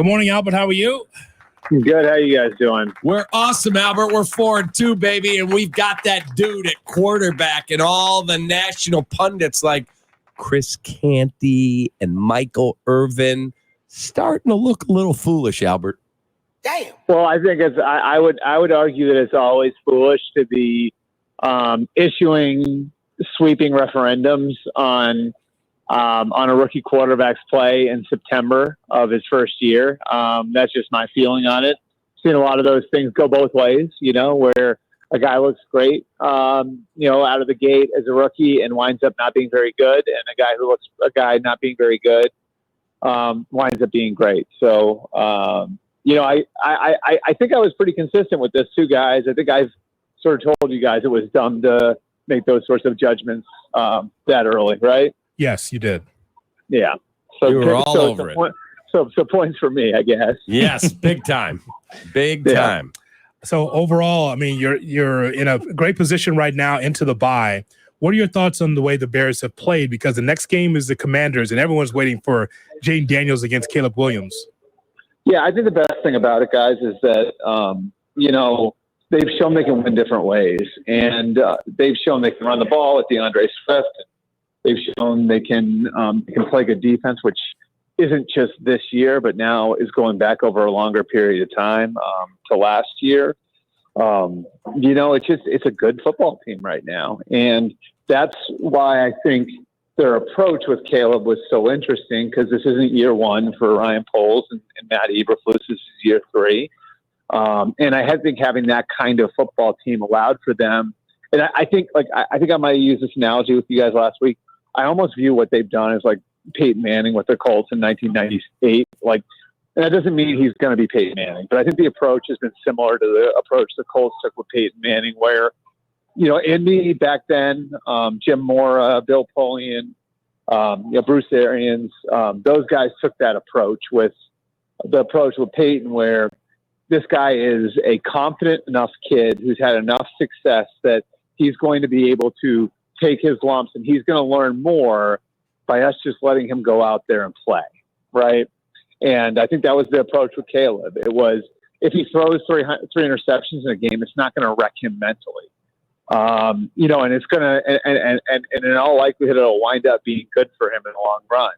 Good morning, Albert. How are you? Good. How you guys doing? We're awesome, Albert. We're 4-2, baby, and we've got that dude at quarterback and all the national pundits like Chris Canty and Michael Irvin starting to look a little foolish, Albert. Damn. Well, I think I would argue that it's always foolish to be issuing sweeping referendums on a rookie quarterback's play in September of his first year. That's just my feeling on it. Seen a lot of those things go both ways, where a guy looks great, out of the gate as a rookie and winds up not being very good, and a guy not being very good winds up being great. So, I think I was pretty consistent with this two guys. I think I've sort of told you guys it was dumb to make those sorts of judgments that early, right? Yes, you did. Yeah. So you were all over it. So points for me, I guess. Yes, big time. Big time. So overall, I mean, you're in a great position right now into the bye. What are your thoughts on the way the Bears have played? Because the next game is the Commanders, and everyone's waiting for Jayden Daniels against Caleb Williams. Yeah, I think the best thing about it, guys, is that, they've shown they can win different ways. And they've shown they can run the ball with DeAndre Swift. They've shown they can play good defense, which isn't just this year, but now is going back over a longer period of time to last year. It's a good football team right now. And that's why I think their approach with Caleb was so interesting, because this isn't year one for Ryan Poles and Matt Eberflus. This is year 3. And I think having that kind of football team allowed for them. And I think I might have used this analogy with you guys last week. I almost view what they've done as like Peyton Manning with the Colts in 1998. And that doesn't mean he's going to be Peyton Manning, but I think the approach has been similar to the approach the Colts took with Peyton Manning, where, Indy back then, Jim Mora, Bill Polian, Bruce Arians, those guys took that approach with Peyton, where this guy is a confident enough kid who's had enough success that he's going to be able to take his lumps, and he's going to learn more by us just letting him go out there and play, right? And I think that was the approach with Caleb. It was, if he throws three interceptions in a game, it's not going to wreck him mentally, and it's going to, and in all likelihood, it'll wind up being good for him in the long run.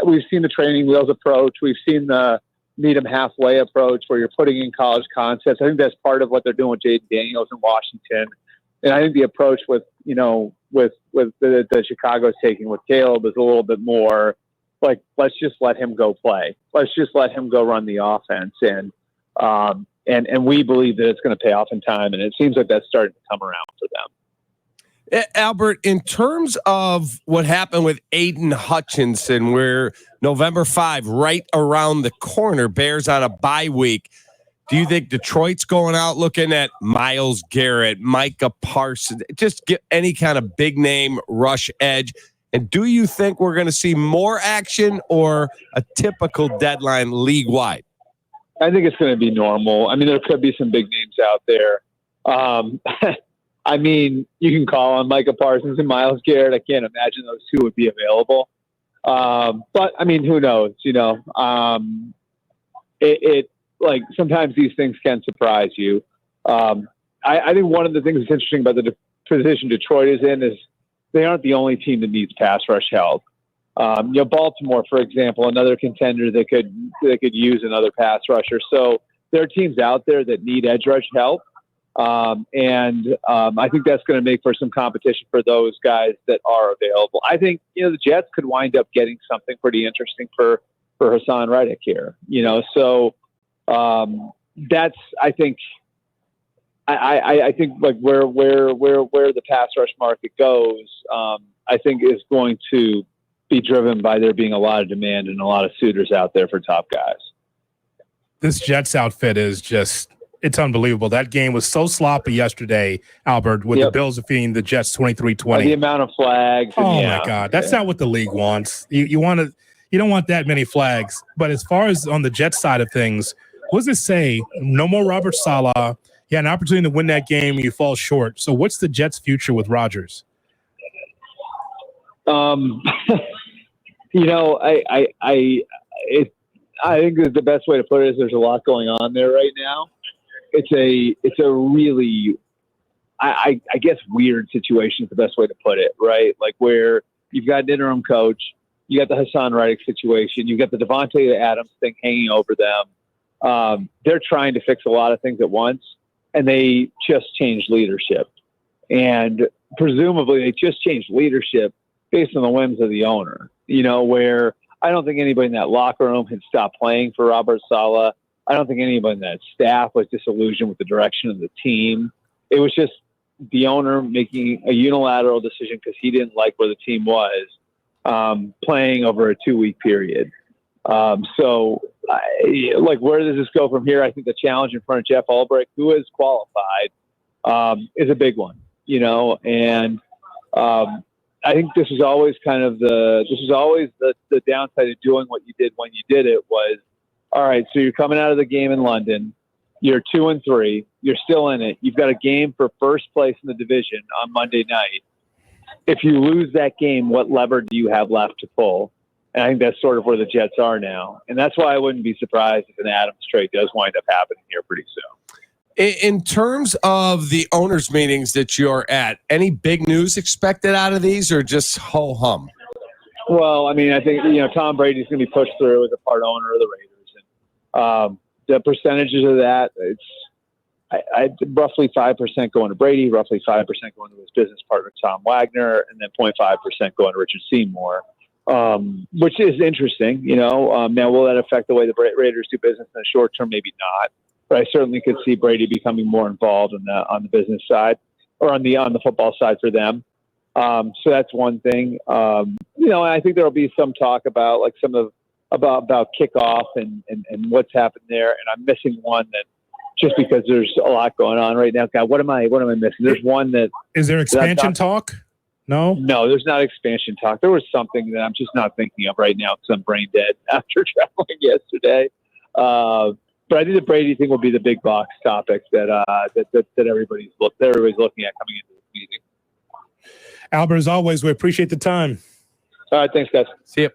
We've seen the training wheels approach, we've seen the meet him halfway approach, where you're putting in college concepts. I think that's part of what they're doing with Jayden Daniels in Washington. And I think the approach with the Chicago's taking with Caleb is a little bit more like, let's just let him go play. Let's just let him go run the offense. And we believe that it's going to pay off in time. And it seems like that's starting to come around for them. Albert, in terms of what happened with Aiden Hutchinson, we're November 5, right around the corner, Bears on a bye week. Do you think Detroit's going out looking at Myles Garrett, Micah Parsons, just get any kind of big name rush edge? And do you think we're going to see more action or a typical deadline league-wide? I think it's going to be normal. I mean, there could be some big names out there. I mean, you can call on Micah Parsons and Myles Garrett. I can't imagine those two would be available. But I mean, who knows? Like, sometimes these things can surprise you. I think one of the things that's interesting about the position Detroit is in is they aren't the only team that needs pass rush help. Baltimore, for example, another contender that could use another pass rusher. So there are teams out there that need edge rush help. I think that's going to make for some competition for those guys that are available. I think, the Jets could wind up getting something pretty interesting for Hassan Reddick here, so that's, I think like where the pass rush market goes, I think is going to be driven by there being a lot of demand and a lot of suitors out there for top guys. This Jets outfit is just, it's unbelievable. That game was so sloppy yesterday, Albert, with the Bills defeating the Jets 23-20. The amount of flags. My God. That's not what the league wants. You don't want that many flags. But as far as on the Jets side of things, what does it say? No more Robert Saleh. You had an opportunity to win that game and you fall short. So what's the Jets' future with Rodgers? I think that the best way to put it is there's a lot going on there right now. It's a really, I guess, weird situation is the best way to put it, right? Like where you've got an interim coach, you got the Hassan Reddick situation, you've got the Devontae Adams thing hanging over them. They're trying to fix a lot of things at once, and they just changed leadership. And presumably they just changed leadership based on the whims of the owner, where I don't think anybody in that locker room had stopped playing for Robert Saleh. I don't think anybody in that staff was disillusioned with the direction of the team. It was just the owner making a unilateral decision because he didn't like where the team was, playing over a 2-week period. So where does this go from here? I think the challenge in front of Jeff Ulbrich, who is qualified, is a big one, and I think this is always the downside of doing what you did when you did it was, all right, so you're coming out of the game in London, you're 2-3, you're still in it. You've got a game for first place in the division on Monday night. If you lose that game, what lever do you have left to pull? And I think that's sort of where the Jets are now. And that's why I wouldn't be surprised if an Adams trade does wind up happening here pretty soon. In terms of the owners' meetings that you're at, any big news expected out of these or just ho-hum? Well, I mean, I think, Tom Brady's going to be pushed through as a part owner of the Raiders. And the percentages of that, it's roughly 5% going to Brady, roughly 5% going to his business partner, Tom Wagner, and then 0.5% going to Richard Seymour, which is interesting. Now, will that affect the way the Raiders do business in the short term? Maybe not. But I certainly could see Brady becoming more involved on the business side or on the football side for them. So that's one thing. And I think there will be some talk about about kickoff and what's happened there. And I'm missing one that just because there's a lot going on right now. God, what am I missing? There's one that is there expansion talk? No, there's not expansion talk. There was something that I'm just not thinking of right now because I'm brain dead after traveling yesterday. But I think the Brady thing will be the big box topic that everybody's looking at coming into this meeting. Albert, as always, we appreciate the time. All right, thanks, guys. See you.